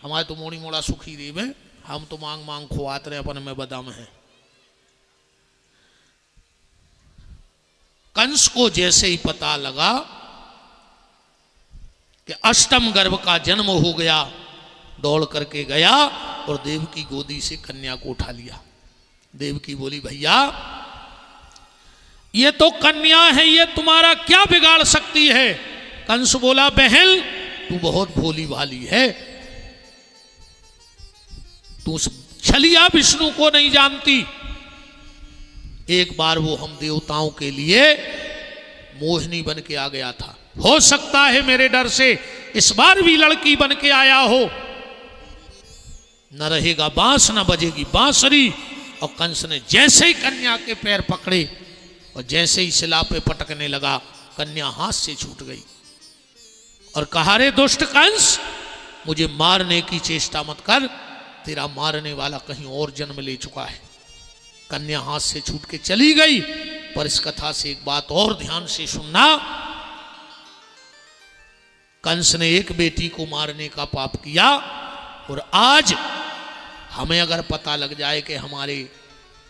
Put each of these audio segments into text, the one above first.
हमारे तो मोड़ी मोड़ा सुखी रे में, हम तो मांग मांग खुआत रहे अपन में बदाम है। कंस को जैसे ही पता लगा कि अष्टम गर्भ का जन्म हो गया, दौड़ करके गया और देव की गोदी से कन्या को उठा लिया। देवकी बोली भैया ये तो कन्या है, ये तुम्हारा क्या बिगाड़ सकती है। कंस बोला बहन तू बहुत भोली भाली है, तू छलिया विष्णु को नहीं जानती। एक बार वो हम देवताओं के लिए मोहिनी बन के आ गया था, हो सकता है मेरे डर से इस बार भी लड़की बन के आया हो। न रहेगा बांस न बजेगी बांसुरी। और कंस ने जैसे ही कन्या के पैर पकड़े और जैसे ही शिला पे पटकने लगा, कन्या हाथ से छूट गई और कहा रे दुष्ट कंस मुझे मारने की चेष्टा मत कर, तेरा मारने वाला कहीं और जन्म ले चुका है। कन्या हाथ से छूट के चली गई। पर इस कथा से एक बात और ध्यान से सुनना, कंस ने एक बेटी को मारने का पाप किया और आज हमें अगर पता लग जाए कि हमारे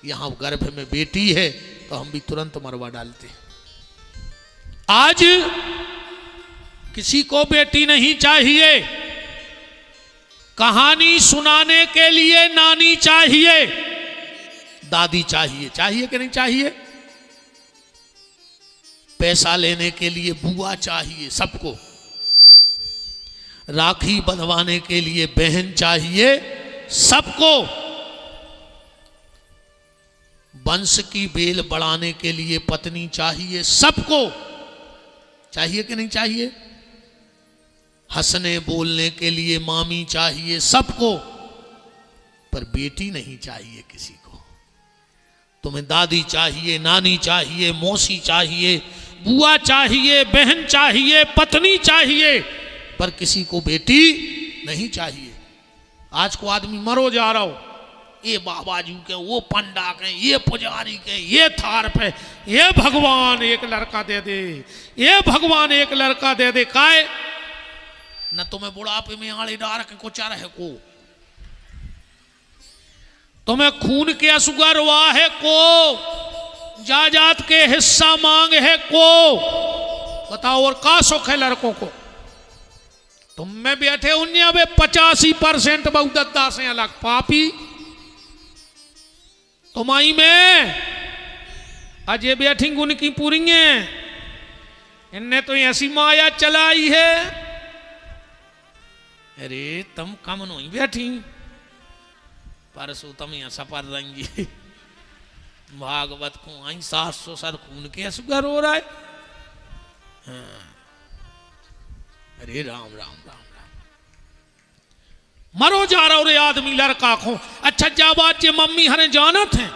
यहां गर्भ में बेटी है तो हम भी तुरंत मरवा डालते। आज किसी को बेटी नहीं चाहिए, कहानी सुनाने के लिए नानी चाहिए, दादी चाहिए। चाहिए कि नहीं चाहिए? पैसा लेने के लिए बुआ चाहिए सबको, राखी बंधवाने के लिए बहन चाहिए सबको, वंश की बेल बढ़ाने के लिए पत्नी चाहिए सबको। चाहिए कि नहीं चाहिए? हंसने बोलने के लिए मामी चाहिए सबको, पर बेटी नहीं चाहिए किसी को। तुम्हें दादी चाहिए, नानी चाहिए, मौसी चाहिए, बुआ चाहिए, बहन चाहिए, पत्नी चाहिए, पर किसी को बेटी नहीं चाहिए। आज को आदमी मरो जा रहा हो, ये बाबाजी के, वो पंडा के, ये पुजारी के, ये थार पे, ये भगवान एक लड़का दे दे, ये भगवान एक लड़का दे दे। काय न तुम्हें बुढ़ापे में आड़े डार के कुचा रहे को, तुम्हें खून के असुगर हुआ है को, जायदाद के हिस्सा मांग है को। बताओ और का सुख है लड़कों को? तुम में बैठे उन्हें अब 85% बहुदत्ता से अलग पापी तुम्हारी में अजय बैठी उनकी पूरी है। इनने तो ऐसी माया चलाई है। अरे तुम कम नहीं बैठी, परसों तुम यहाँ सफर रहेंगी भागवत को आई 700 सर खून के असुगर हो रहा है। हाँ। अरे राम राम राम राम, मरो जा रहा रे आदमी लड़का को। अच्छा जा बात जे मम्मी हरे जानत है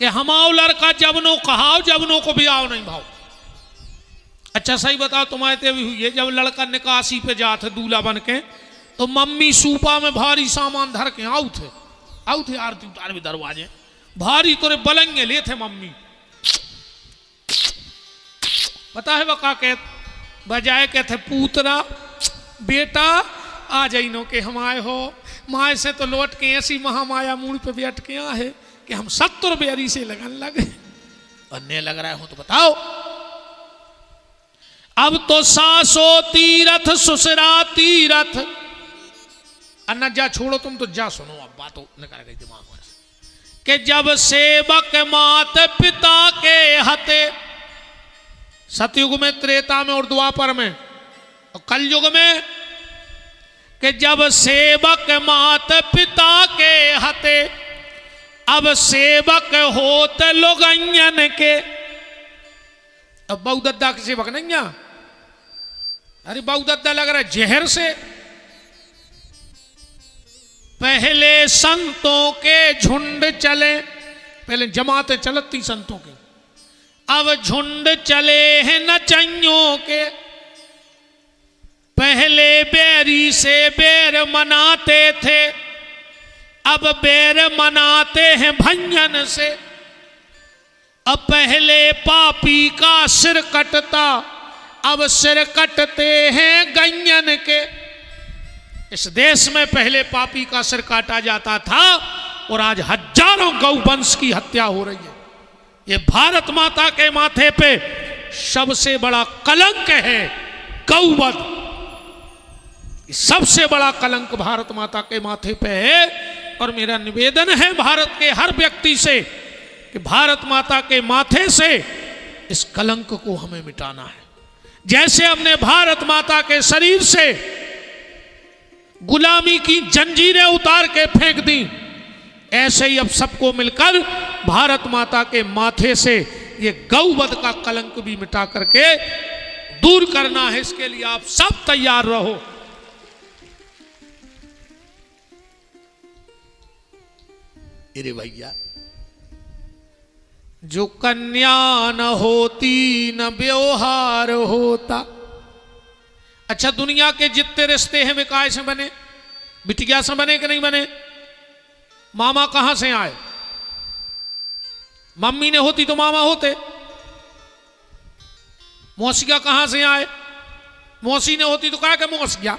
कि हमाओ लड़का जबनो कहाओ जबनो को भी आओ नहीं भाव। अच्छा सही बताओ तुम्हारे ते भी हुई है, जब लड़का निकासी पे जाते दूल्हा बन के तो मम्मी सूपा में भारी सामान धर के आउ थे आरती उतार भी दरवाजे भारी तोरे बलंगे ले थे मम्मी। पता है वह का बजाय कहते पूतरा बेटा आ जाइनो के हम आए हो, माए से तो लौट के ऐसी महामाया मूड पे बैठ के आए कि हम 70 बेरी से लगन लगे। अन्य लग रहा हो तो बताओ। अब तो सासो तीरथ सुसरा तीरथ। अन्ना जा छोड़ो तुम तो जा सुनो अब बातों निकल गई दिमाग में कि जब सेवक मात पिता के हते, सतयुग में, त्रेता में और द्वापर में, और कलयुग में कि जब सेवक मात पिता के हते, अब सेवक होत लोगन के। अब बहुदत्ता के सेवक नहीं है। अरे बहुदत्ता लग रहा है जहर से। पहले संतों के झुंड चले, पहले जमातें चलती संतों की, अब झुंड चले हैं नचइयों के। पहले बैरी से बैर मनाते थे, अब बैर मनाते हैं भंजन से। अब पहले पापी का सिर कटता, अब सिर कटते हैं गंजन के। इस देश में पहले पापी का सिर काटा जाता था और आज हजारों गौवंश की हत्या हो रही है। ये भारत माता के माथे पे सबसे बड़ा कलंक है गौवध। सबसे बड़ा कलंक भारत माता के माथे पे है। और मेरा निवेदन है भारत के हर व्यक्ति से कि भारत माता के माथे से इस कलंक को हमें मिटाना है। जैसे हमने भारत माता के शरीर से गुलामी की जंजीरें उतार के फेंक दी, ऐसे ही अब सबको मिलकर भारत माता के माथे से ये गौवध का कलंक भी मिटा करके दूर करना है। इसके लिए आप सब तैयार रहो। अरे भैया, जो कन्या न होती न व्यवहार होता। अच्छा, दुनिया के जितने रिश्ते हैं वे काय से बने? बिटिया से बने कि नहीं बने? मामा कहां से आए? मम्मी ने होती तो मामा होते। मौसिया कहां से आए? मौसी ने होती तो कहा कि मौसिया।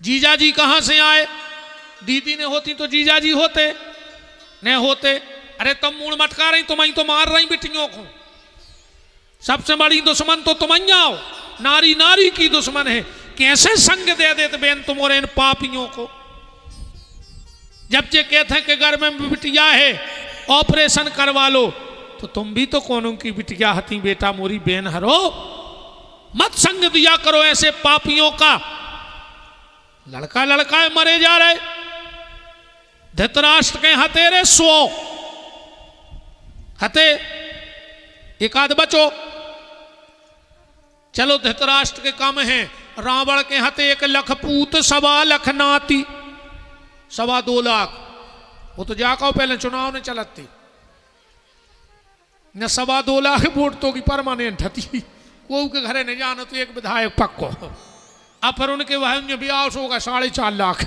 जीजा जी कहां से आए? दीदी ने होती तो जीजा जी होते, नहीं होते। अरे तुम मूड मटका रही, तुम्हें तो मार रही बिटियों को। सबसे बड़ी दुश्मन तो तुम हो, नारी नारी की दुश्मन है। कैसे संग दे देते बेन तुम और इन पापियों को? जब ये कहते हैं कि घर में बिटिया है ऑपरेशन करवा लो, तो तुम भी तो कौनों की बिटिया हती बेटा मोरी बेन हरो। मत संग दिया करो ऐसे पापियों का। लड़का लड़का मरे जा रहे। धृतराष्ट्र के हतेरे 100 हते, एक आध बचो। चलो धृतराष्ट्र के कम हैं। रावण के हते 1 लाख पूत 1.25 लाख नाती, 2.25 लाख। वो तो जाको पहले चुनाव ने चलती न 2.25 लाख वोट तो की परमानेंट हती। वो के घरे नहीं जाना तो एक विधायक पक्को। अब फिर उनके वह ब्याह होगा 4.5 लाख।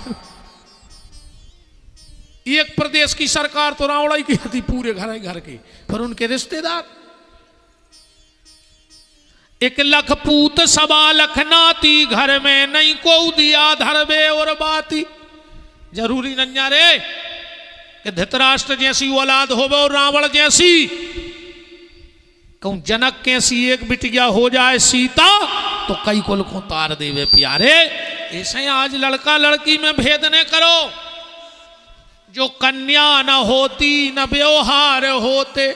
एक प्रदेश की सरकार तो रावणाई की थी पूरे घर की। पर उनके रिश्तेदार 1 लाख पूत 1.25 लाख नाती, घर में नहीं को दिया धरबे और बाती। जरूरी नन्या रे कि धृतराष्ट्र जैसी औलाद होवे और रावण जैसी। कहूं जनक कैसी एक बिटिया हो जाए सीता, तो कई कुल को तार देवे प्यारे। ऐसे आज लड़का लड़की में भेद न करो। जो कन्या न होती न व्यवहार होते,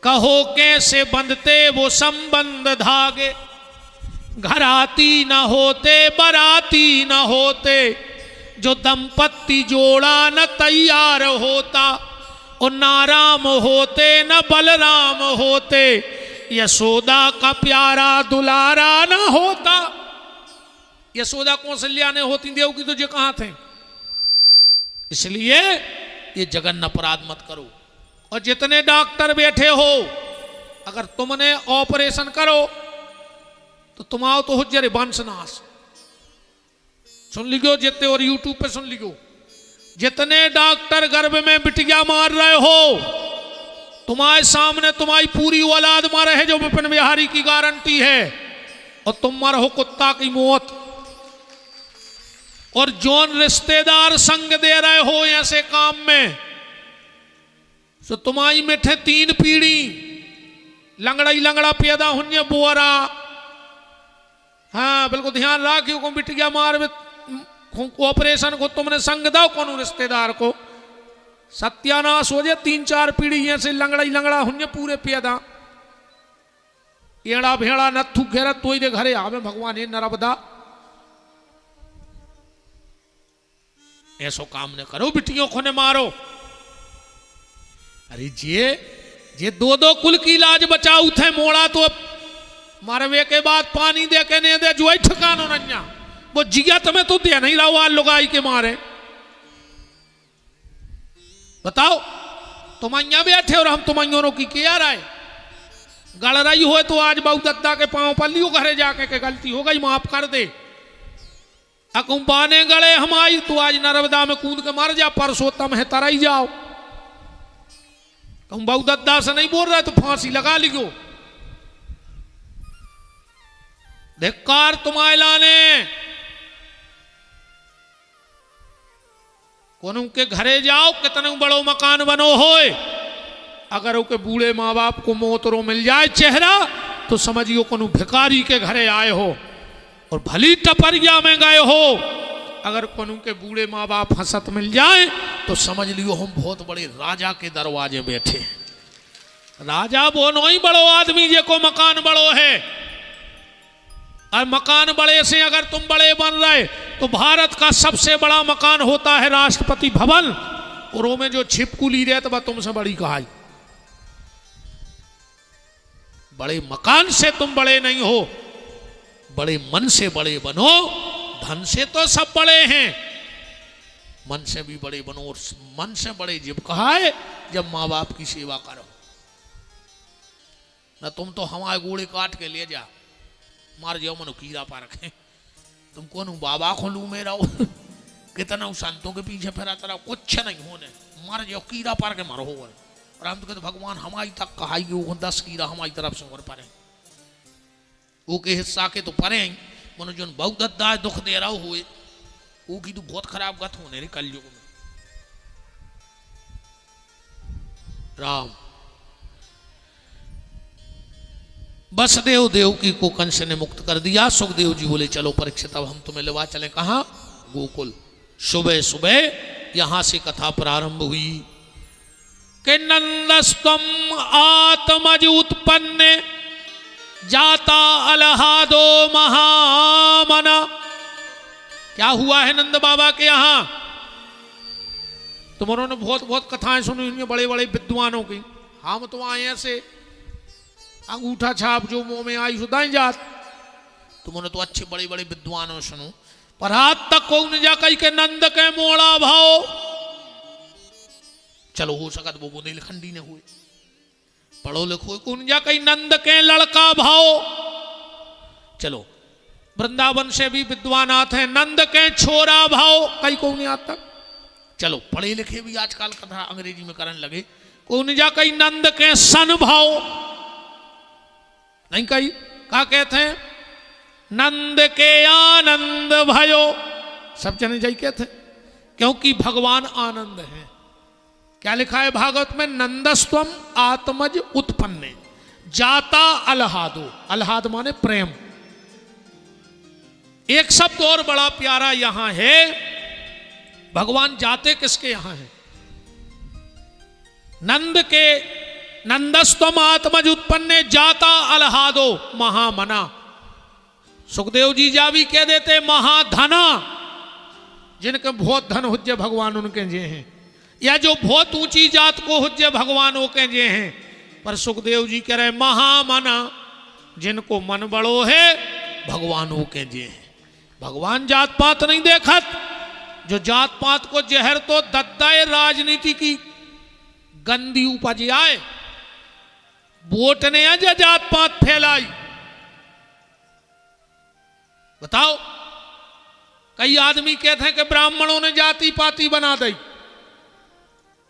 कहो कैसे बंधते वो संबंध धागे। घराती न होते बराती न होते, जो दंपत्ति जोड़ा न तैयार होता। और ना राम होते न बलराम होते, यशोदा का प्यारा दुलारा न होता। यशोदा कौशल्या ने होती देवकी तो ये कहां थे? इसलिए ये जघन्य अपराध मत करो। और जितने डॉक्टर बैठे हो, अगर तुमने ऑपरेशन करो तो तुम आओ तो हो जरे वंशनाश। सुन लियो जितने, और यूट्यूब पे सुन लियो। जितने डॉक्टर गर्भ में बिटिया मार रहे हो, तुम्हारे सामने तुम्हारी पूरी औलाद मारे है जो विपिन बिहारी की गारंटी है। और तुम मर हो कुत्ता की मौत। और जौन रिश्तेदार संग दे रहे हो ऐसे काम में, तो तुम्हारी मिठे 3 पीढ़ी लंगड़ा ही लंगड़ा पैदा हुन्य बोरा। हाँ बिल्कुल ध्यान रखियो को बिटिया मार ऑपरेशन को तुमने संग दो कौन रिश्तेदार को, सत्यानाश हो जाए। 3-4 पीढ़ी ऐसे लंगड़ा ही लंगड़ा हुन्य पूरे पैदा। एड़ा भेड़ा नथु घेरा तो ही दे घरे आवे भगवान ये नरबदा। ऐसो काम न करो, बिटियों को ने मारो। अरे जे 2-2 कुल की लाज बचाऊ थे मोड़ा तो मारवे के बाद पानी दे के नहीं दे जो ठिकानो नन्या। वो जिया तुम्हें तो दे नहीं रहा लुगाई के मारे। बताओ तुम अं बैठे और हम तुम अं की क्या राय? गड़ रही हो तो आज बहु दत्ता के पांव पर लियो घरे जाके के गलती हो गई माफ कर दे। अकुंपाने गड़े हमारी तो आज नर्मदा में कूद के मर जा, परसोत्तम है तराई जाओ। तुम बहु दत्ता से नहीं बोल रहे तो फांसी लगा लियो। धिक्कार तुम्हारे लाने कोनू के घरे जाओ कितने बड़ो मकान बनो होए, अगर उनके बूढ़े माँ बाप को मोतरो मिल जाए चेहरा तो समझियो कोनू भिखारी के घरे आए हो, और भली टपरिया में गए हो। अगर कोनू के बूढ़े माँ बाप हंसत मिल जाए तो समझ लियो हम बहुत बड़े राजा के दरवाजे बैठे। राजा वो नहीं बड़ो आदमी जे को मकान बड़ो है, और मकान बड़े से अगर तुम बड़े बन रहे तो भारत का सबसे बड़ा मकान होता है राष्ट्रपति भवन, और वो में जो छिपकुली रहता वह तुमसे बड़ी कहाई। बड़े मकान से तुम बड़े नहीं हो, बड़े मन से बड़े बनो। धन से तो सब बड़े हैं, मन से भी बड़े बनो। और मन से बड़े जब कहा है जब माँ बाप की सेवा करो। न तुम तो हमारे गोड़े काट के ले जा, मार जाओ मनो कीड़ा पा रखे। तुम कौन बाबा को लू में रहो कितना संतों के पीछे फिरा तरह कुछ नहीं होने, मार जाओ कीड़ा पार के मारो। और हम तो कहते भगवान हमारी तक कहाई वो 10 कीड़ा हमारी तरफ से और परे वो के हिस्सा के तो परे ही मनो जो बहुत दद्दा दुख दे रहा हुए वो की तो बहुत खराब गत होने रे कलयुग में। राम बसदेव देवकी को कंस ने मुक्त कर दिया। सुखदेव जी बोले चलो परीक्षित अब हम तुम्हें लेवा चले कहाँ, गोकुल। सुबह सुबह यहां से कथा प्रारंभ हुई कि नंदस्तम आत्मज उत्पन्न जाता अलहादो महामना। क्या हुआ है नंद बाबा के यहां? तुम उन्होंने बहुत बहुत कथाएं सुनी इनमें बड़े बड़े विद्वानों की। हम तो आए ऐसे अंगूठा छाप जो मुंह में आई सुधाई जात। तुमने तो अच्छे बड़े बड़े विद्वानों सुनो, पर हाथ तक को न जा कही के नंद के मोड़ा भाव। चलो हो सकत वो बुंदेलखंडी ने हुए, पढ़ो लिखो कौन जा कही नंद के लड़का भाव। चलो वृंदावन से भी विद्वान आते हैं, नंद के छोरा भाव कई को नहीं आता। चलो पढ़े लिखे भी आजकल कथा अंग्रेजी में करने लगे, कौन जा कही नंद के सन भाव नहीं कही क्या कहते हैं नंद के आनंद भयो। सब जने जाई कहते क्योंकि भगवान आनंद है। क्या लिखा है भागवत में, नंदस्त्वम आत्मज उत्पन्ने जाता अलहादो। अलहाद माने प्रेम। एक शब्द और बड़ा प्यारा यहां है, भगवान जाते किसके यहां है? नंद के नंदस्त्वम आत्मज उत्पन्ने जाता अलहादो महामना। सुखदेव जी जा भी कह देते महाधना, जिनके बहुत धन हुज्जे भगवान उनके जे हैं, या जो बहुत ऊंची जात को हुज्जे भगवान वो के जे हैं। पर सुखदेव जी कह रहे महामना, जिनको मन बड़ो है भगवान वो के जे हैं। भगवान जात पात नहीं देखत। जो जात पात को जहर तो दद्दाए राजनीति की गंदी उपज आए, वोट ने आज जात पात फैलाई। बताओ कई आदमी कहते हैं कि ब्राह्मणों ने जाति पाति बना दी,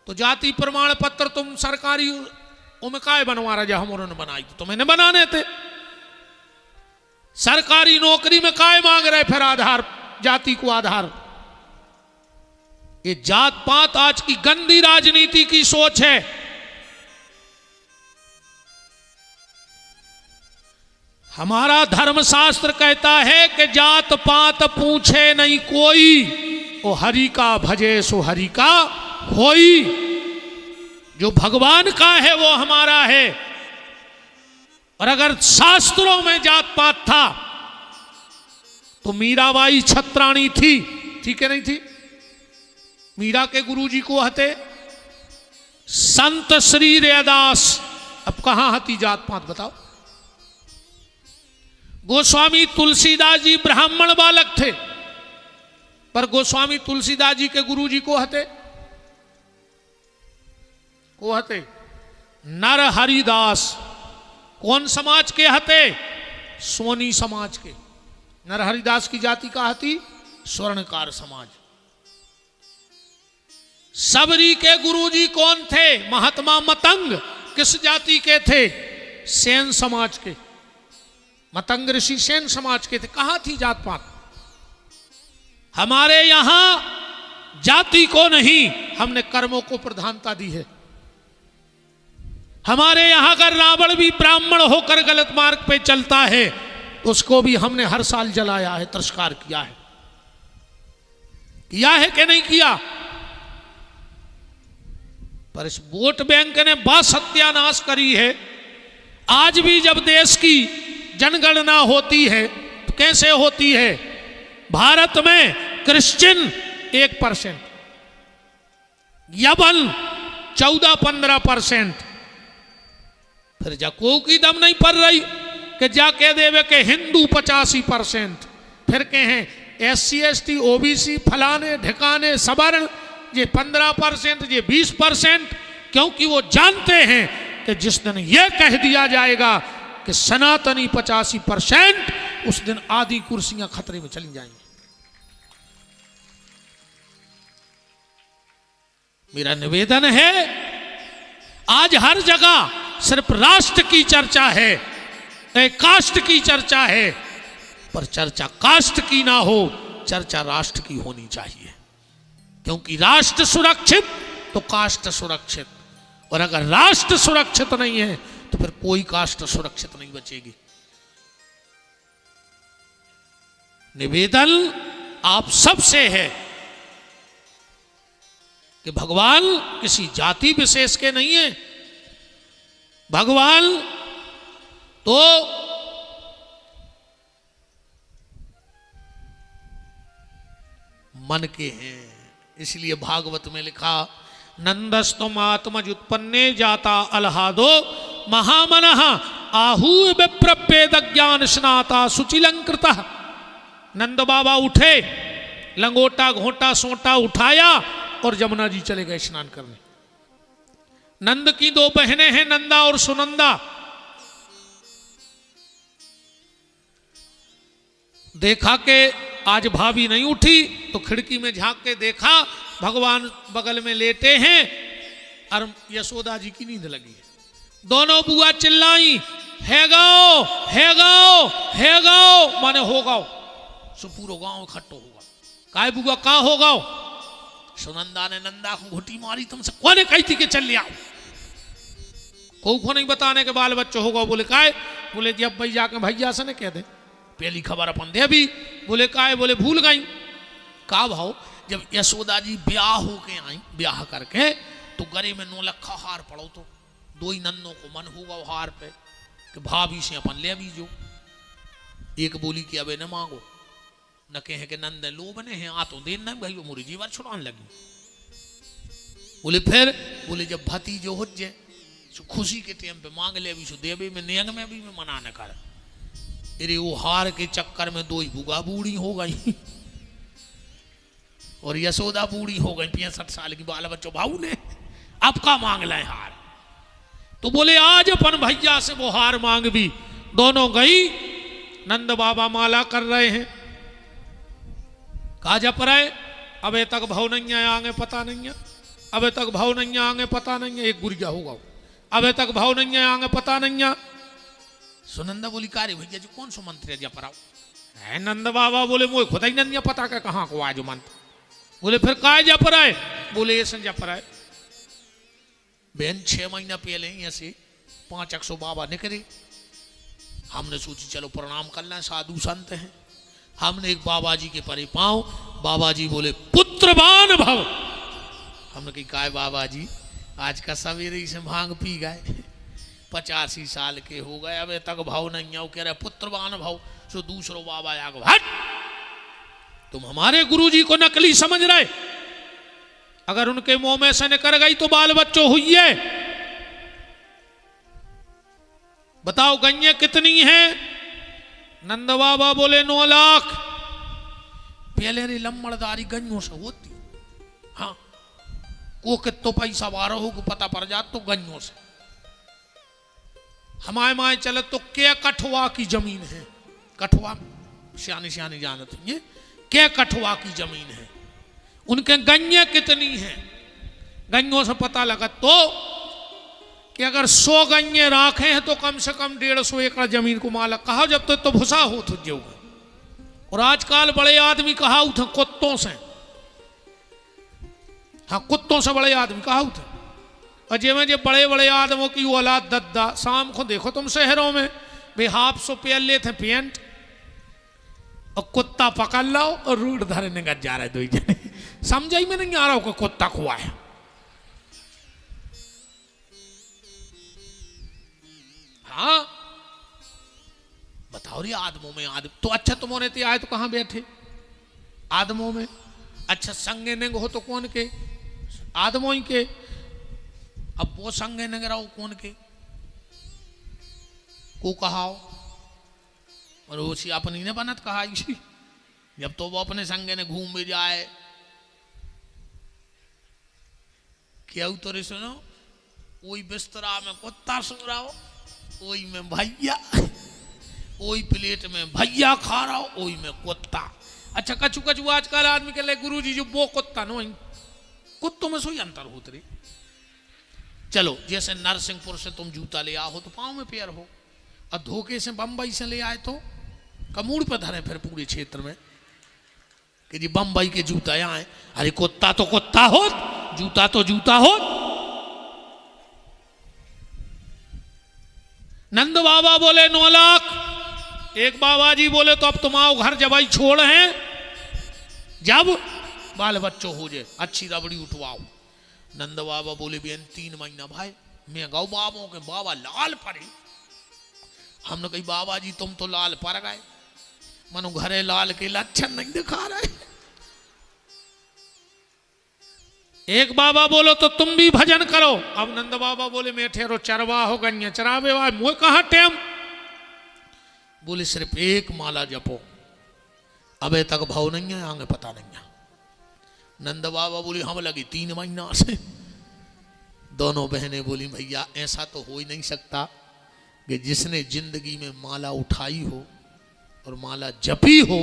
तो जाति प्रमाण पत्र तुम सरकारी उनमें काय बनवा रहे? हम उन्होंने बनाई तो तुम्हें बनाने थे। सरकारी नौकरी में काय मांग रहे फिर आधार, जाति को आधार? ये जात पात आज की गंदी राजनीति की सोच है। हमारा धर्मशास्त्र कहता है कि जात पात पूछे नहीं कोई, ओ हरि का भजे सो हरि का होई। जो भगवान का है वो हमारा है। और अगर शास्त्रों में जात पात था तो मीराबाई छत्राणी थी कि नहीं थी? मीरा के गुरुजी को हते संत श्री रैदास। अब कहां हती जात पात बताओ? गोस्वामी तुलसीदास जी ब्राह्मण बालक थे, पर गोस्वामी तुलसीदास जी के गुरुजी को हते नर हरिदास। कौन समाज के हते? सोनी समाज के। नर हरिदास की जाति का हती स्वर्णकार समाज। सबरी के गुरुजी कौन थे? महात्मा मतंग। किस जाति के थे? सेन समाज के। मतंग ऋषि सेन समाज के थे। कहां थी जात पात? हमारे यहां जाति को नहीं, हमने कर्मों को प्रधानता दी है। हमारे यहां अगर रावण भी ब्राह्मण होकर गलत मार्ग पे चलता है तो उसको भी हमने हर साल जलाया है, तिरस्कार किया है। किया है कि नहीं किया? पर इस वोट बैंक ने बड़ा सत्यानाश करी है। आज भी जब देश की जनगणना होती है तो कैसे होती है? भारत में क्रिश्चियन 1%, यवन 14-15%। फिर जको की दम नहीं पड़ रही कि जाके देवे के हिंदू 85%, फिर कहें SC ST OBC फलाने ढिकाने सवर्ण ये 15%, ये 20%, क्योंकि वो जानते हैं कि जिस दिन ये कह दिया जाएगा कि सनातनी 85%, उस दिन आधी कुर्सियां खतरे में चली जाएंगी। मेरा निवेदन है, आज हर जगह सिर्फ राष्ट्र की चर्चा है, कास्ट की चर्चा है, पर चर्चा कास्ट की ना हो, चर्चा राष्ट्र की होनी चाहिए। क्योंकि राष्ट्र सुरक्षित तो कास्ट सुरक्षित, और अगर राष्ट्र सुरक्षित नहीं है तो फिर कोई कास्ट सुरक्षित नहीं बचेगी। निवेदन आप सबसे है कि भगवान किसी जाति विशेष के नहीं है। भगवान तो मन के हैं। इसलिए भागवत में लिखा, नंदस्तुम आत्मज उत्पन्ने जाता अलहादो महामनः आहू विप्रपेद ज्ञान स्नाता सुचिलंकृत। नंद बाबा उठे, लंगोटा घोटा सोटा उठाया और जमुना जी चले गए स्नान करने। नंद की 2 बहनें हैं, नंदा और सुनंदा। देखा कि आज भाभी नहीं उठी तो खिड़की में झांक के देखा भगवान बगल में लेटे हैं और यशोदा जी की नींद लगी है। दोनों बुआ चिल्लाई, है गाओ है गाओ है गाओ, माने हो गाओ। सो पूरा गांव इकट्ठो होगा। काय बुआ का हो गाओ? सुनंदा ने नंदा को घुटी मारी, तुमसे कौन कही थी कि चल ले आओ? को नहीं बताने के बाल बच्चों होगा। बोले काय? बोले जब भाई जाके भैया से ने कह दे, पहली खबर अपन दे अभी। बोले काय? बोले भूल गई। का भाव? जब यशोदा जी ब्याह होके आई, ब्याह करके तो गले में 9 लखा हार पड़ो तो 2 ही नन्नों को मन होगा हार पे कि भाभी से अपन ले भी जो। एक बोली कि अबे न मांगो, न कहे कि नंद लो बने हैं आ तो देन न भाई मोरी जीवन छुड़ाने लगी। बोले फिर? बोले जब भतीजो हो जाए सो खुशी के टाइम पे मांग ले भी सो देवे में नेंग में भी में मना न कर। अरे वो हार के चक्कर में 2 ही बुआ बूढ़ी हो गई और यशोदा बूढ़ी हो गई, 65 साल की, बाल बच्चों भाऊ ने अब का मांग लाए हार। तो बोले आज अपन भैया से वो हार मांग भी। दोनों गई, नंद बाबा माला कर रहे हैं, कहा जप रहे, अबे तक भाव नहीं है आगे पता नहीं है, अबे तक भाव नहीं है आगे पता नहीं है। एक गुरिया होगा, अबे तक भाव नहीं है आगे पता नहीं है। सुनंदा बोली कार्य भैया जी कौन सो मंत्र जप रहा है? नंद बाबा बोले मोह खुदा ही नहीं पता का कहाँ को आज मंत्र। बोले फिर काय जप रहा है? बोले ये जप रहा है। बहन 6 महीना पहले ऐसे 500 बाबा निकले। हमने सोची चलो प्रणाम कर लें, साधु संत हैं। हमने एक बाबा जी के परे पाँव, बाबा जी बोले पुत्रवान भव। हमने कही काय बाबा जी आज का सवेरे से भांग पी गए, 85 साल के हो गए, अबे तक भाव नहीं है। वो कह रहे पुत्रवान भाव। सो दूसरो बाबा आगे, हट तुम हमारे गुरुजी को नकली समझ रहे, अगर उनके मुंह में से निकल गई तो बाल बच्चों हुई है। बताओ गैया कितनी है? नंद बाबा बोले 9 लाख। पहले रे लम्बड़दारी गन्यों से होती, हाँ को कितो पैसा वारो हो को पता पड़ जात तो गन्यों से। हमारे माए चले तो क्या कठुआ की जमीन है, कठुआ सियानी सियानी जानत है, क्या कठुआ की जमीन है, उनके गन्ये कितनी हैं। गन्यों से पता लगा तो कि अगर 100 गन्ये राखे हैं तो कम से कम 150 एकड़ जमीन को मालक कहा, जब तक तो भुसा हो तुझे। और आजकल बड़े आदमी कहा उठ कुत्तों से हाँ कुत्तों से बड़े आदमी कहा थे। और जे जे बड़े बड़े आदमों की औलाद दद्दा, शाम को देखो तुम शहरों में भाई हाफ सो पेल लेते पेंट और कुत्ता पकड़ लो और रूट धरे निकल जा रहे दो जने। समझ ही में नहीं आ रहा हो कि कुत्ता खुआ है। हाँ बताओ रे आदमों में आदम तो अच्छा तुम होने थे आए तो कहां बैठे आदमों में। अच्छा संगे नेंग हो तो कौन के आदमों ही के। अब वो संगे नेंग रहो कौन के को कहाओ और वो सी अपनी ने बनत कहा जब तो वो अपने संगे ने घूम भी जाए क्या उतरे सुनो वही बिस्तरा में कुत्ता सो रहा हो वही में भैया वही प्लेट में भैया खा रहा हो वही में कुत्ता। अच्छा कछु कछु आजकल आदमी के लिए गुरु जी जो वो कुत्ता नो कुत्तों में सोई अंतर होत रही। चलो जैसे नरसिंहपुर से तुम जूता ले आओ तो पाँव में पैर हो और धोखे से बम्बई से ले आए तो कमूड़ पे धरे फिर पूरे क्षेत्र में कि जी बम्बई के जूता आए। अरे कुत्ता तो कुत्ता हो जूता तो जूता हो। नंद बाबा बोले 9 लाख। एक बाबा जी बोले तो अब तुम आओ घर जबाई छोड़ हैं जब बाल बच्चों हो जाए अच्छी रबड़ी उठवाओ। नंद बाबा बोले बेन 3 महीना भाई मैं गाँव बाबों के बाबा लाल पड़े। हमने कही बाबा जी तुम तो लाल पर गए मनो घरे लाल के लक्षण नहीं दिखा रहे। एक बाबा बोलो तो तुम भी भजन करो। अब नंद बाबा बोले मैं ठहरो चरवा हो गन्या चरावे वाले मुझे कहा टेम। बोले सिर्फ एक माला जपो अबे तक भाव नहीं है आगे पता नहीं है। नंद बाबा बोली हम लगी 3 महीना से। दोनों बहनें बोली भैया ऐसा तो हो ही नहीं सकता कि जिसने जिंदगी में माला उठाई हो और माला जपी हो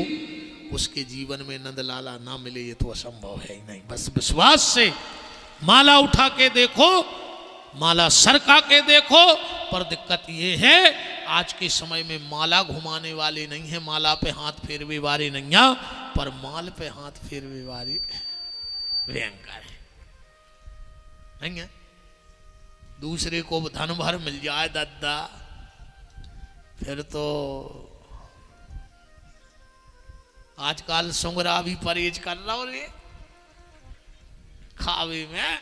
उसके जीवन में नंदलाला ना मिले ये तो असंभव है ही नहीं। बस विश्वास से माला उठा के देखो माला सरका के देखो। पर दिक्कत ये है आज के समय में माला घुमाने वाले नहीं है माला पे हाथ फेरवे वाले नहीं है पर माल पे हाथ फेरवे वाले भयंकर है नहीं है। दूसरे को धन भर मिल जाए दादा फिर तो आजकल सुंगरा भी परहेज कर रहा रे खावे में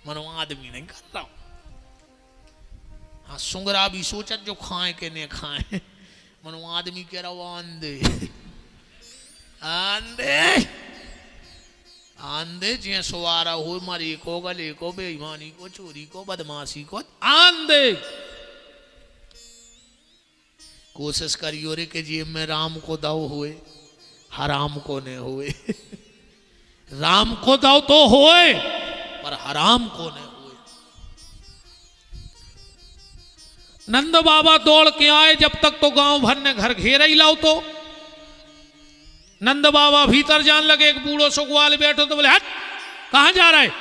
मनो आदमी नहीं कर रहा। हाँ सुंगरा भी सोचत जो खाए के नहीं खाए मनो आदमी कह रहा आंधे आंधे आंधे जे सवारा हो मरी को गले को बेईमानी को चोरी को बदमाशी को आंधे। कोशिश करियो रे के जेब में राम को दाव हुए हराम को ने हुए। राम को दाव तो होए पर हराम को ने हुए। नंद बाबा दौड़ के आए जब तक तो गांव भर ने घर घेरा ही लाओ तो नंद बाबा भीतर जान लगे। एक बूढ़ो सो ग्वाल बैठो तो बोले हट कहां जा रहा है।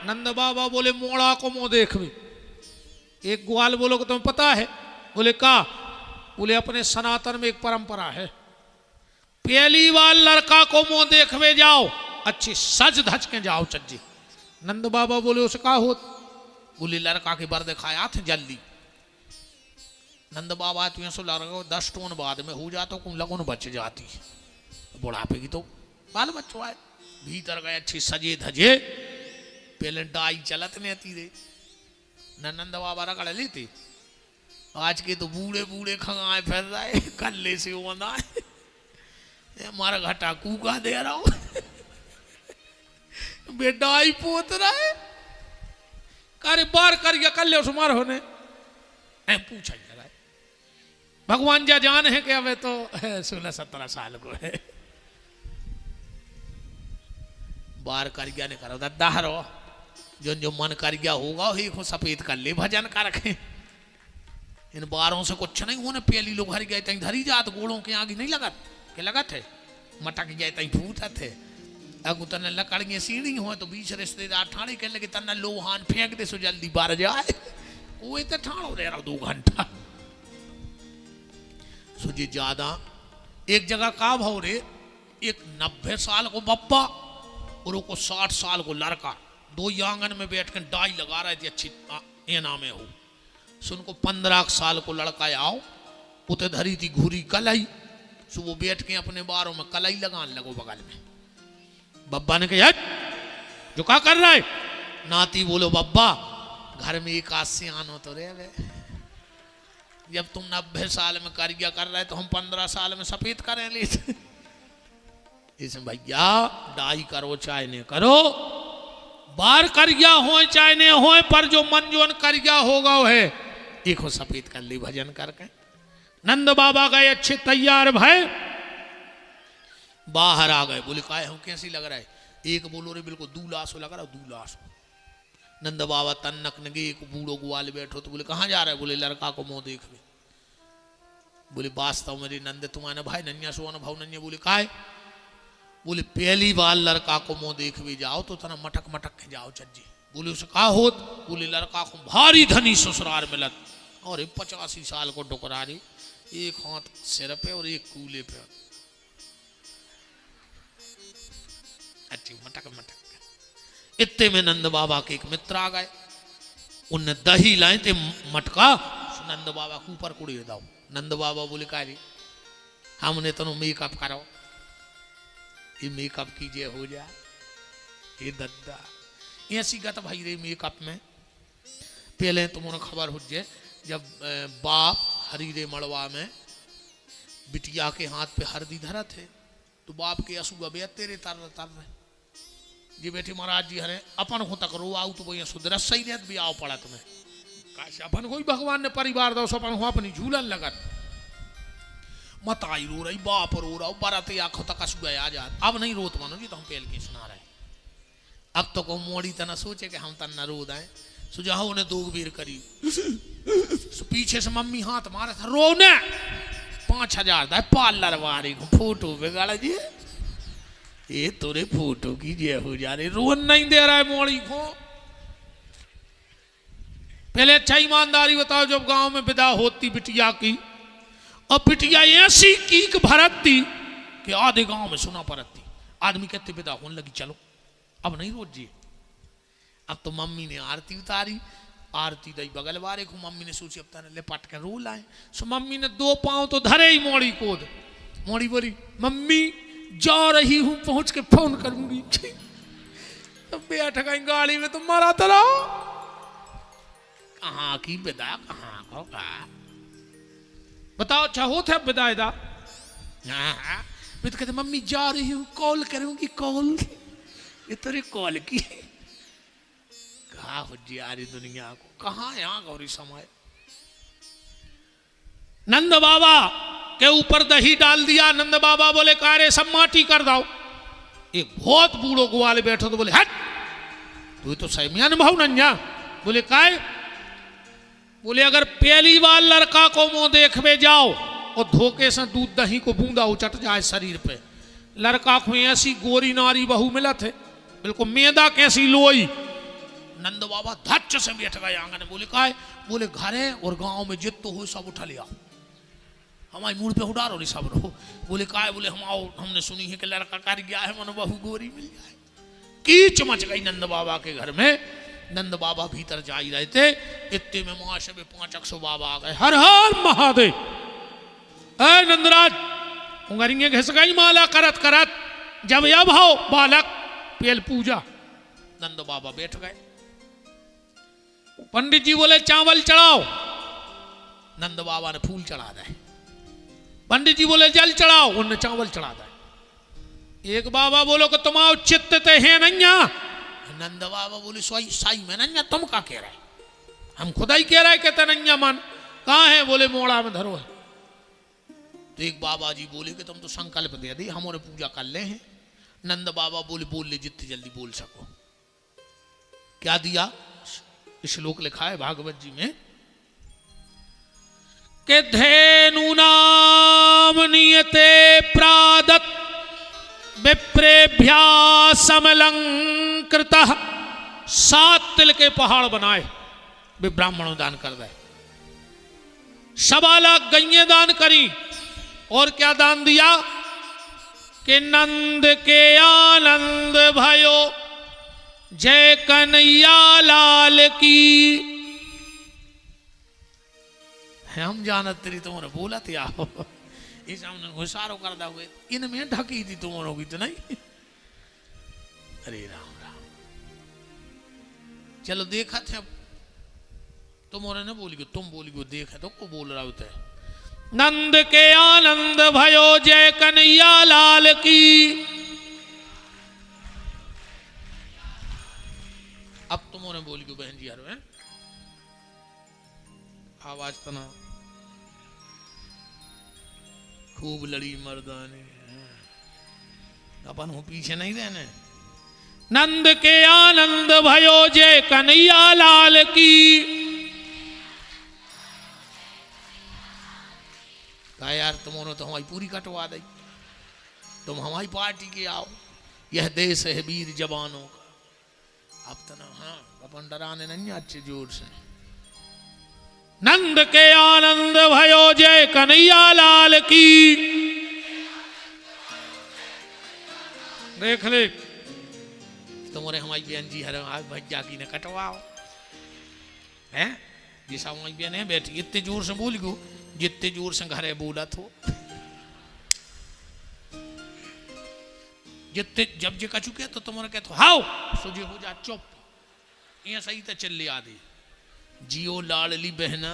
नंद बाबा बोले मोड़ा को मुंह देख भी। एक ग्वाल बोलो कि तुम्हें पता है। बोले का बोले अपने सनातन में एक परंपरा है पहली बार लड़का को मुंह देखवे जाओ अच्छी सज धज के जाओ चज्जी। नंद बाबा बोले उसे का हो बोले लड़का के बर दिखाया थे जल्दी। नंद बाबा तुझे सो लड़का 10 टोन बाद में हो जाता कुछ लगन बच जाती बुढ़ापे की तो बाल बच्चों आए भीतर गए अच्छी सजे धजे पहले डाई चलत नहीं आती रे नंद बाबा रगड़ लेते। आज के तो बूढ़े बूढ़े खंगाए फिर रहे कल्ले से होना है मारा घटा कूका दे रहा हूं बेडाई पोत रहा है कार्य बार कर कल्ले उस मार होने पूछा जा रहा है। भगवान जा जान है कि अबे तो 16-17 साल को है। बार कर गया ने करो दादा हरो जो जो मन कर गया होगा वही को सफेद कर ले भजन का रखे। इन बारों से कुछ नहीं होने पहली लोग हर गए तई धरी जात गोड़ों के आगे नहीं लगत के लगत है मटक गए तई फूटत है। अगु तने लकड़ियां सीढ़ी हो तो बीच रिश्तेदार ठाणे के लगे तना लोहान फेंक दे सो जल्दी बार जाए वो तो ठाणो रह रहा 2 घंटा सोचे ज्यादा। एक जगह का भाव रे एक 90 साल को बप्पा और को 60 साल को लड़का दो आंगन में बैठ कर डाई लगा रहे थे अच्छी एना में हो। सुन को 15 साल को लड़का आओ उते धरी थी घूरी कलाई, सो वो बैठ के अपने बारों में कलाई लगाने लगो बगल में। बब्बा ने कहा जो क्या कर रहा है? नाती बोलो बब्बा घर में एक आध से आनो तो रे, जब तुम 90 साल में कार्य कर रहे तो हम 15 साल में सफेद करें ले। इसमें भैया डाई करो चाहे नहीं करो, बार करिया हो चाहे नहीं हो, पर जो मन जोन करिया होगा वो है एक हो सफेद कर ली भजन करके। नंद बाबा गए अच्छे तैयार भय, बाहर आ गए। बोले काय हम कैसी लग रहा है? एक बोलो रे बिल्कुल दूलास लग रहा, दूलास। नंद बाबा तन्नक नगे, एक बूढ़ो ग्वाल बैठो तो बोले कहाँ जा रहा है? बोले लड़का को मुंह देख ले। बोले वास्तव मेरे नंद तुम्हारे भाई नन्या सोन भाव नन्या। बोले काय? बोले पहली बार लड़का को मुंह देख भी जाओ तो तना मटक मटक के जाओ चज्जी। बोले उसे कहा होत? बोले लड़का को भारी धनी ससुराल मिलत और 85 साल को डुकरारी, एक हाथ सिर पे और एक कूले पे, अच्छी मटक मटक। इतने में नंद बाबा के एक मित्र आ गए, उनने दही लाए थे मटका, नंद बाबा के ऊपर कुड़ी दाओ। नंद बाबा बोले का रे हमने तनो मेकअप करो, ये मेकअप कीजिए हो जाए। ये दद्दा ऐसी गत भाई रे मेकअप में पहले तुम्हारा खबर हो जाए जब बाप हरी रे मड़वा में बिटिया के हाथ पे हरदी धरा थे तो बाप के असुआ बे तेरे तर तर रहे जी बेटी महाराज जी हरे अपन हो तक रो आउ तो वो सुधर सही नहीं भी आओ पड़ा तुम्हें काश अपन कोई भगवान ने परिवार दो अपन हो अपनी झूलन लगत मत आई रो रही बाप रो रहा बाराती आंखों तक असुआ आ जा। अब नहीं रोत मानो जी तो हम पहल के सुना रहे। अब तो को मोड़ी तना सोचे कि हम तना रो दाए सुझाव ने दो बेर करी पीछे से मम्मी हाथ मारे था रोने 5000 दा पार्लर वाली को फोटो बिगाड़ा जी ये तोरे फोटो की जे हो जा रही रोन नहीं दे रहा है मोड़ी को। पहले अच्छा ईमानदारी बताओ जब गांव में विदा होती बिटिया की और बिटिया ऐसी कीक भरती कि आधे गांव में सुना पड़ती आदमी कहते विदा होने लगी चलो अब नहीं रोज जी। अब तो मम्मी ने आरती उतारी, आरती दई बगल वाले को मम्मी ने सोची अब तने लेपट के रो लाए। सो मम्मी ने 2 पांव तो धरे ही मोड़ी को। मोड़ी बोली मम्मी जा रही हूं पहुंच के फोन करूंगी। तो बैठ गई गाड़ी में तो मारा तरा कहाँ की विदा कहाँ होगा बताओ चाहो थे विदाई दा। मैं तो कहते मम्मी जा रही हूं कॉल करूंगी कॉल ये तेरी कॉल की कहा हो जी आ रही दुनिया को कहाँ यहाँ गौरी समय। नंद बाबा के ऊपर दही डाल दिया। नंद बाबा बोले कारे सब माटी कर दाओ। एक बहुत बूढ़ो ग्वाल बैठो तो बोले हट तू तो सही में अनुभव नन्या। बोले काय? बोले अगर पहली बार लड़का को मुंह देखवे जाओ और धोखे से दूध दही को बूंदा उचट जाए शरीर पे, लड़का को ऐसी गोरी नारी बहू मिला थे बिल्कुल मैदा कैसी लोई। नंद बाबा धच्च से बैठ गए आंगन। बोले का है? बोले घरे और गांव में जित तो हो सब उठा लिया हमारी मूड पे उड़ा रो सब रहो। बोले का है? बोले हम आओ हमने सुनी है कि लड़का कर गया है मन बहू गोरी मिल जाए। कीच मच गई नंद बाबा के घर में। नंद बाबा भीतर जा ही रहे थे इतने में महाशय में 500 बाबा आ गए। हर हर महादेव। अरे नंदराज उंगरिंगे घिस गई माला करत करत जब अब हो बालक पेल पूजा। नंद बाबा बैठ गए। पंडित जी बोले चावल चढ़ाओ। नंद बाबा ने फूल चढ़ा दे। पंडित जी बोले जल चढ़ाओ। उन्होंने चावल चढ़ा दे। एक बाबा बोलो कि तुम आओ चित्त ते है नैया। नंद बाबा बोले साई में नैया तुम का कह रहे? हम खुदा ही कह रहे कहते नैया मन कहाँ है? बोले मोड़ा में धरो है। तो एक बाबा जी बोले कि तुम तो संकल्प दे दी हमारे पूजा कर ले हैं। नंद बाबा बोले बोल ले जितनी जल्दी बोल सको। क्या दिया? श्लोक लिखा है भागवत जी में कि धेनु नाम नियते प्रादत विप्रेभ्या समलंकृत। 7 तिल के पहाड़ बनाए वे ब्राह्मणों दान कर दे। 1.25 लाख गैये दान करी और क्या दान दिया कि नंद के आनंद भयो जय कन्हैया लाल की। हम जानत तेरी तुम्हारे बोला थे आओ इस हमने घुसारो कर दा हुए इनमें ढकी थी तुम्हारों की तो नहीं। अरे राम राम चलो देखा थे अब तुम्हारे ने बोली तुम बोली देखा तो को बोल रहा होता है। नंद के आनंद भयो जय कन्हैया लाल की। अब तुम्हारे बोली को बहन जी यार है आवाज तना खूब लड़ी मर्दाने अपन हूं पीछे नहीं रहने। नंद के आनंद भयो जय कन्हैया लाल की। कहा यार तुमने तो हमारी पूरी कटवा दी तुम हमारी पार्टी के आओ यह देश है वीर जवानों का। अब तो ना हाँ अपन डराने नहीं अच्छे जोर से। नंद के आनंद भयो जय कन्हैया लाल की। देख ले तुम्हारे हमारी बहन जी हर आज भज्जा की ने कटवाओ हैं जैसा हमारी बहन है बैठी इतने जोर से बोल गो जितने जोर से घरे बोला तो जितने जब जे कचू के तो तुम्हारे कहते हाउ सुजे हो जा चुप ये सही तो चल ले आदि जियो लाडली बहना।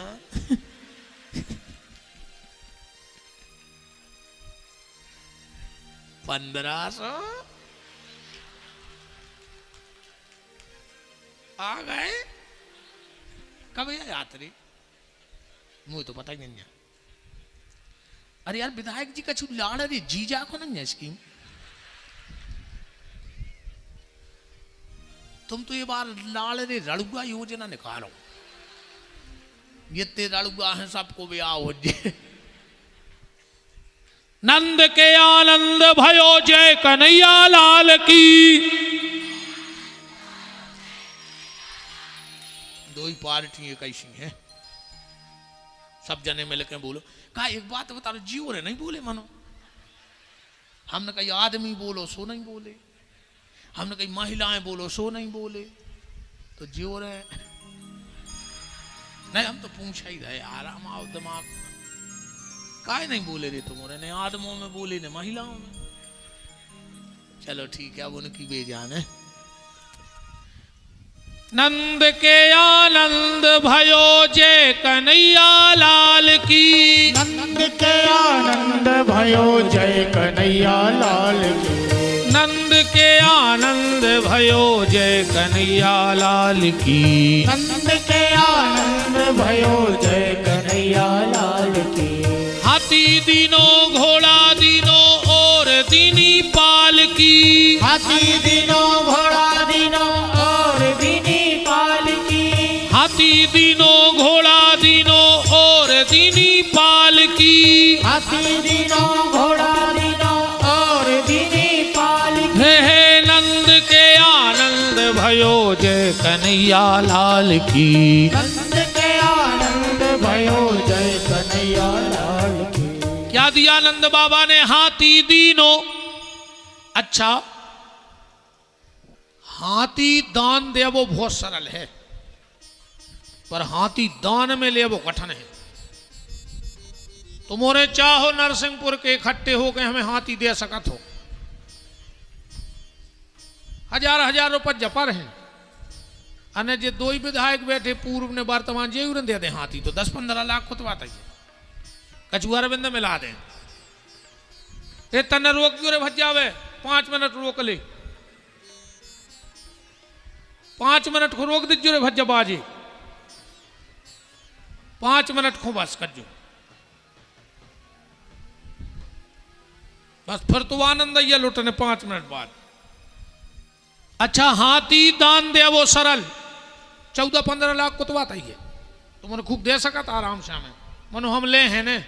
1500 आ गए कब यात्री मुझे तो पता ही नहीं है। अरे यार विधायक जी का छू लाड़ अरे जीजा को नहीं है स्कीम। तुम तो ये बार लाड़ रे रड़ुआ योजना निकालो ये ते रड़ुआ है सबको ब्याह हो जाए। नंद के आनंद भयो जय कन्हैया लाल की। दो ही पार्टी कैसी है सब जने मिल के बोलो। कहा एक बात बता रहे जियो रे नहीं बोले मानो। हमने कही आदमी बोलो सो नहीं बोले हमने कही महिलाएं बोलो सो नहीं बोले तो जियो रे नहीं हम तो पूछा ही रहे आराम आओ दिमाग काहे नहीं बोले रे तुम्हारे ने आदमों में बोले ने महिलाओं में। चलो ठीक है अब उनकी बेजान है। नंद के आनंद भयो जय कन्हैया लाल की। नंद के आनंद भयो जय कन्हैया लाल की। नंद के आनंद भयो जय कन्हैया लाल की। नंद के आनंद भयो जय कन्हैया लाल की। हाथी दीनो घोड़ा दीनो और दीनी पाल की। हाथी दीनो घोड़ा दीनो और दीनी पाल की। हाथी दीनो घोड़ा दीनो और दीनी पाल की। हाथी दीनो घोड़ा दीनो और दीनी पाल की। हे नंद के आनंद भयो जय कन्हैया लाल की। नंद के आनंद भयो जय कन्हैया लाल की। क्या दिया नंद बाबा ने हाथी दीनो। अच्छा हाथी दान दे वो बहुत सरल है पर हाथी दान में ले वो कठिन है। तुम्हारे चाहो नरसिंहपुर के इकट्ठे हो गए हमें हाथी दे सकत हो 1000 रुपये जपर हैं अने जे दो ही विधायक बैठे पूर्व ने वर्तमान जे दे दे हाथी तो 10-15 लाख खुद बात है कछुआ रविंद मिला दें ये तने रोक क्यों रे भज जावे 5 मिनट रोक ले 5 मिनट को रोक दीजिए रे भज्जा बाजी 5 मिनट को बस कर बस फिर तो आनंद ये लुटने 5 मिनट बाद। अच्छा हाथी दान दे वो सरल 14-15 लाख को तो बात आई है तुमने खूब दे सका था आराम से हमें मनो हम ले हैं ने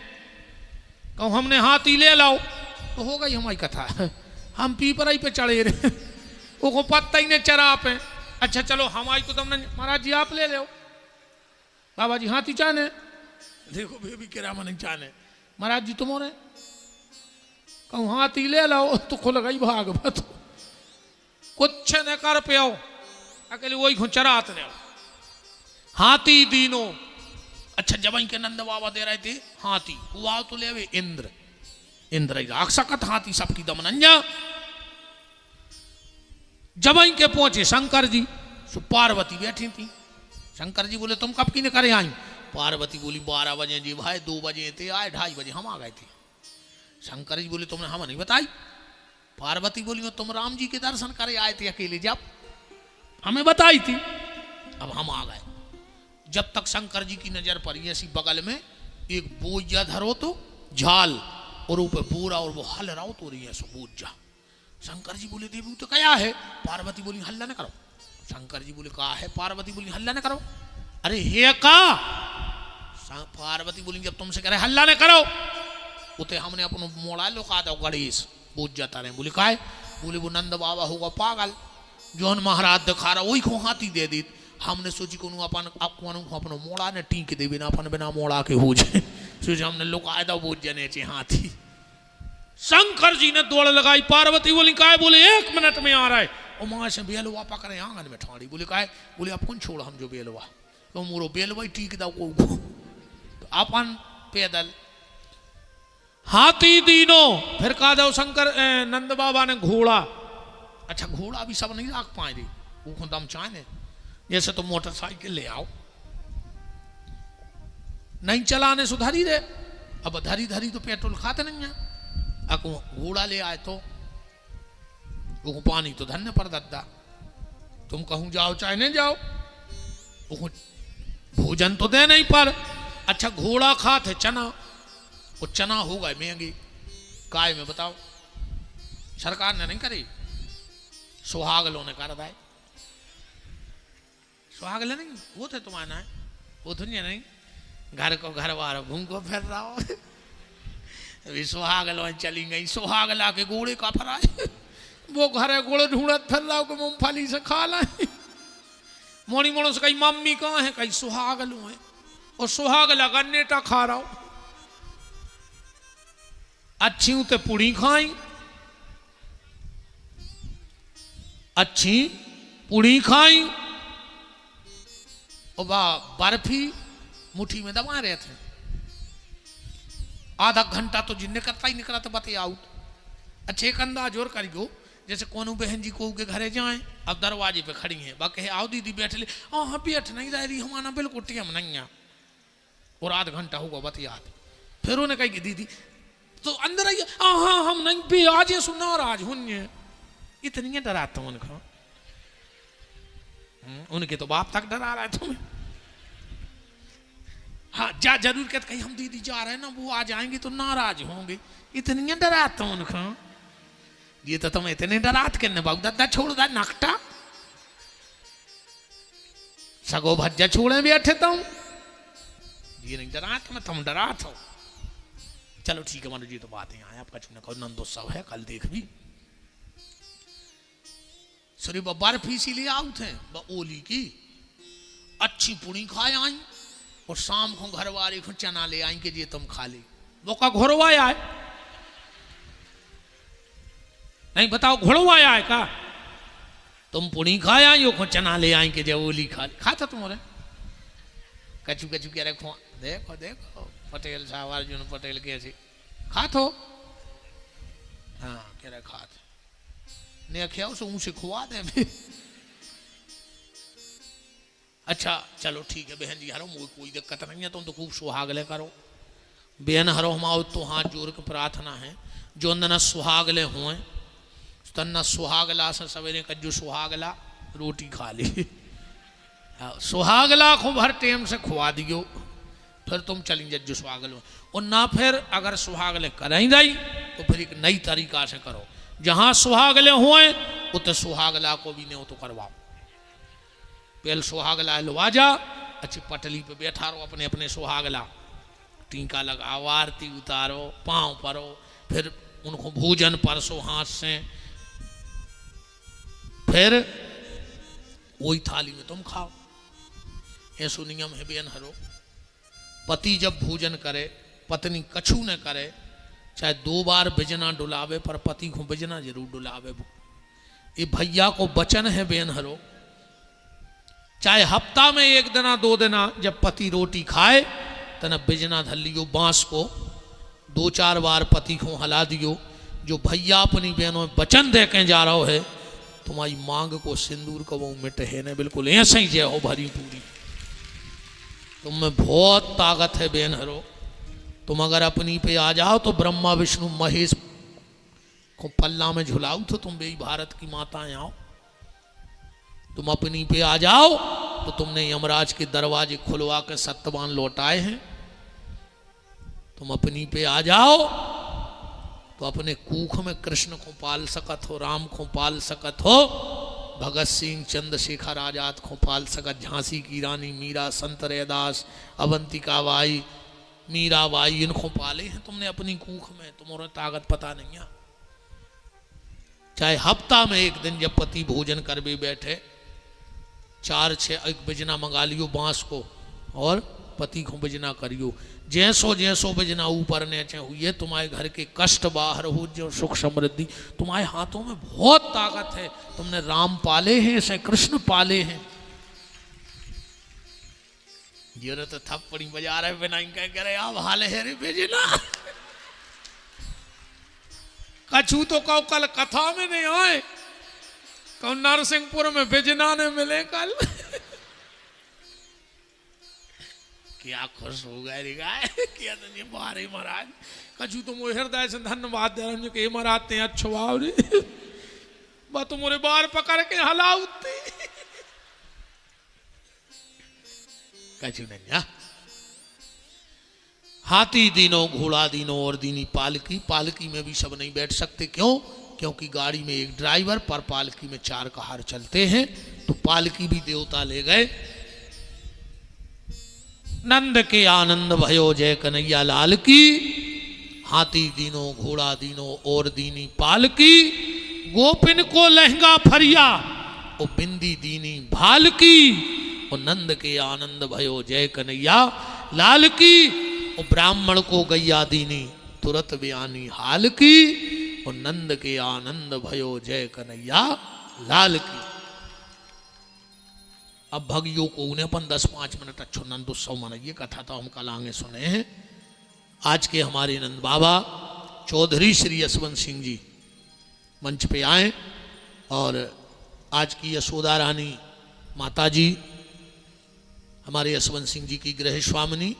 कहूँ हमने हाथी ले लाओ तो हो गई हमारी कथा हम पीपराई पे चढ़े रहे वो पत्ता ही ने चरा पे। अच्छा चलो हमारी तो तुमने महाराज जी आप ले लो बाबा जी हाथी चाहने देखो बेबी के राम नहीं चाहने महाराज जी तुम्हारे कहूँ हाथी ले लाओ तो खुल गई भाग बत कुछ न कर पे अकेले वही खो चरात रहे हाथी दीनो। अच्छा जब के नंद बाबा दे रहे थे हाथी हुआ तो ले वे इंद्र इंद्र राक्षकत हाथी सबकी दमनंजा। जब के पहुंचे शंकर जी सो पार्वती बैठी थी। शंकर जी बोले तुम कब की ने करे आई? पार्वती बोली 12 बजे जी भाई 2 बजे थे आए 2:30 बजे हम आ गए थे। शंकर जी बोले तुमने हमें नहीं बताई? पार्वती बोली तुम राम जी के दर्शन करे आए थे अकेले जब हमें बताई थी अब हम आ गए। जब तक शंकर जी की नजर पड़ी ऐसी बगल में एक बोझा धरो तो झाल और ऊपर बोरा और वो हल रहा तो रही है सो बोझा। शंकर जी बोले देवी तो क्या है? पार्वती बोली हल्ला न करो। शंकर जी बोले कहा है? पार्वती बोली हल्ला न करो। अरे हे का? पार्वती बोली जब तुमसे कह रहे हल्ला न करो उते हमने अपन मोड़ा लुका दो गणेश बोझ जाता रहे। बोले का है? बोले वो नंद बाबा होगा पागल जोन महाराज दिखा रहा वही को हाथी दे दी। हमने सोची को अपन अपनो मोड़ा ने टीक दे बिना अपन बिना मोड़ा के हो जाए सोचे हमने लुका दो बोझ जने चे हाथी। शंकर जी ने दौड़ लगाई। पार्वती बोली का है? बोले 1 मिनट में आ रहा है। और माँ से बेलवा पकड़े आंगन में ठाड़ी। बोले का है? बोले अब कौन छोड़ हम जो बेलवा तो मोरो बेलवा टीक दो को तो अपन पैदल हाथी दीनो। फिर कहा दो शंकर नंद बाबा ने घोड़ा। अच्छा घोड़ा भी सब नहीं रख पाए रे वो दम चाहे जैसे तो मोटरसाइकिल ले आओ नहीं चलाने सुधारी रे। अब धरी धरी तो पेट्रोल खाते नहीं है। अब घोड़ा ले आए तो वो पानी तो धन्य पर दद्दा तुम कहूँ जाओ चाहे नहीं जाओ वो भोजन तो दे नहीं पर। अच्छा घोड़ा खाते चना वो चना हो गए महंगी काय में बताओ सरकार ने नहीं करी सुहागलों ने कर दाए। सुहागले नहीं वो थे तुम्हारा है वो दुनिया नहीं घर को घर वाला घूम को फिर रहा हो अभी सुहागलों चली गई। सुहागला के घोड़े का फराज वो घर है घोड़े ढूंढत फिर रहा हो कि मूंगफली से खा लाए। मोड़ी मोड़ों से कहीं मम्मी कहाँ है कहीं सुहागलों है और सुहागला का नेटा खा रहा हो। अच्छी उते पुड़ी खाई अच्छी पुड़ी खाई और बर्फी मुट्ठी में दबा रहे थे। आधा घंटा तो जिन निकलता ही निकला तो बते आउट। अच्छे एक अंदाज और कर गो जैसे कोनो बहन जी को के घरे जाए अब दरवाजे पे खड़ी है बाकी आओ दीदी बैठ ले हाँ बैठ नहीं रह रही हमारा बिल्कुल टीम नहीं है और आधा घंटा होगा बते याद। फिर उन्हें कही कि दीदी तो अंदर आइए हाँ हम नहीं भी आज सु नाराज होंगे इतनी डराता हूँ उनका उनके तो बाप तक डरा रहा है तुम्हें। हाँ जा जरूर कहते कहीं हम दीदी जा रहे हैं ना वो आ जाएंगे तो नाराज होंगे इतनी डराता हूँ उनका। ये तो तुम इतने डरात करने बाबू दादा छोड़ दा नकटा सगो भज्जा छोड़े बैठे तुम ये नहीं डरात मैं तुम डरात हो। चलो ठीक है मानो जी तो बात है आपका चुना कहो नंदोत्सव है कल देख भी सॉरी बर्फ इसीलिए आउट है ओली की अच्छी पुड़ी खाए आई और शाम को घर वाले को चना ले आई के जी तुम खा ले वो का घोड़वाया है नहीं बताओ घोड़वाया है का तुम पुड़ी खाए आई हो चना ले आई के जो ओली खा खाता तुम्हारे कचू कचू कह रहे देखो देखो पटेल साहब अर्जुन पटेल कैसे खातो हाँ कह रहे खाते ने क्या उसे मुझसे खुआ दे भी। अच्छा चलो ठीक है बहन जी हरो मुझे कोई दिक्कत नहीं है तुम तो खूब सुहागले करो बहन हरो हम तो हाथ जोड़ के प्रार्थना है जो न सुहागले हुए तन्ना सुहागला से सवेरे कज्जू सुहागला रोटी खा ली सुहागला को भर टेम से खुआ दियो फिर तुम चलेंगे जो सुहागल और ना फिर अगर सुहागले करें रही तो फिर एक नई तरीका से करो जहां सुहागले हुए उत सुहागला को भी नहीं तो करवाओ पहले सुहागला लवा जा अच्छी पटली पे बैठा रहो अपने अपने सुहागला टीका लगाओ आरती उतारो पांव परो फिर उनको भोजन परसो हाथ से फिर वही थाली में तुम खाओ। ऐसो नियम है बेन हरो पति जब भोजन करे पत्नी कछु न करे चाहे 2 बार बिजना डुलावे पर पति को बिजना जरूर डुलावे। ये भैया को वचन है बेन हरो चाहे हफ्ता में एक दिना दो दिना जब पति रोटी खाए तना बिजना धर लियो बांस को, दो चार बार पति को हला दियो। जो भैया अपनी बहनों में वचन दे के जा रहा है तुम्हारी मांग को सिंदूर को वो मिट है ने बिल्कुल ऐसे ही जय हो भरी पूरी। तुम में बहुत ताकत है बहन हरो, तुम अगर अपनी पे आ जाओ तो ब्रह्मा विष्णु महेश को पल्ला में झुलाओ तो तुम भी भारत की माताएं आओ। तुम अपनी पे आ जाओ तो तुमने यमराज के दरवाजे खुलवा के सत्यवान लौटाए हैं। तुम अपनी पे आ जाओ तो अपने कूख में कृष्ण को पाल सकत हो, राम को पाल सकत हो, भगत सिंह चंद्रशेखर आजाद को पाल सकत, झांसी की रानी मीरा, संत रैदास, अवंतिका बाई, मीरा बाई, इनको पाले हैं तुमने अपनी कूख में। तुम्हारा ताकत पता नहीं है। चाहे हफ्ता में एक दिन जब पति भोजन कर भी बैठे, 4-6 एक बिजना मंगा लियो बांस को और पति को बिजना करियो। जैसो जैसो बिजना ऊपर नीचे हुई तुम्हारे घर के कष्ट बाहर हो, जो सुख समृद्धि। तुम्हारे हाथों में बहुत ताकत है। तुमने राम पाले हैं, ऐसे कृष्ण पाले हैं। ये तो थप्पड़ी बजा रहे बिना कह रहे आप हाल है रे बिजना। कछु तो कहो कल कथा में नहीं आए, कहो नरसिंहपुर में बिजना ने मिले कल। क्या खुश हो गए रे गाय, क्या तो नहीं बारे महाराज। कछु तो मोहे हृदय से धन्यवाद दे रहे कि महाराज ते अच्छो आओ रे, बा तुम्हारे बार पकड़ के हलाउती। कछु नहीं। हाथी दीनो, घोड़ा दीनो और दीनी पालकी। पालकी में भी सब नहीं बैठ सकते, क्यों? क्योंकि गाड़ी में एक ड्राइवर पर पालकी में 4 कहार चलते हैं, तो पालकी भी देवता ले गए। नंद के आनंद भयो जय कन्हैया लाल की। हाथी दीनो, घोड़ा दीनो और दीनी पालकी। गोपिन को लहंगा फरिया और बिंदी दीनी भाल की। और नंद के आनंद भयो जय कन्हैया लाल की। और ब्राह्मण को गैया दीनी तुरत बयानी हाल की। और नंद के आनंद भयो जय कन्हैया लाल की। अब भगियों को उन्हें अपन 10-5 मिनट अच्छो नंद उत्सव मनाइए। कथा तो हम कल आगे सुने हैं। आज के हमारे नंद बाबा चौधरी श्री यशवंत सिंह जी मंच पे आए और आज की यशोदा रानी माता जी हमारे यशवंत सिंह जी की गृह स्वामिनी,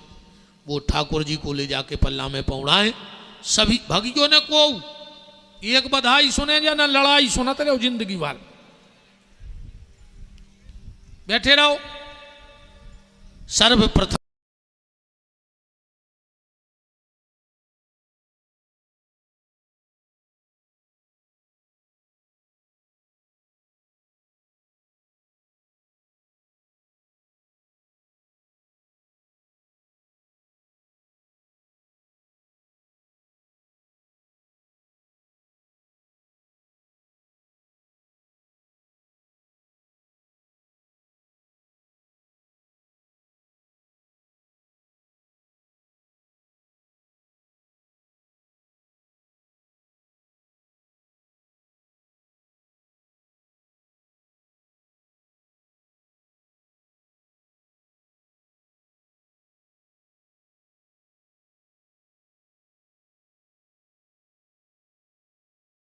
वो ठाकुर जी को ले जाके पल्ला में पहुंचाए। सभी भगियों ने को एक बधाई सुने या ना लड़ाई सुनते रहो जिंदगी भर, बैठे रहो। सर्वप्रथम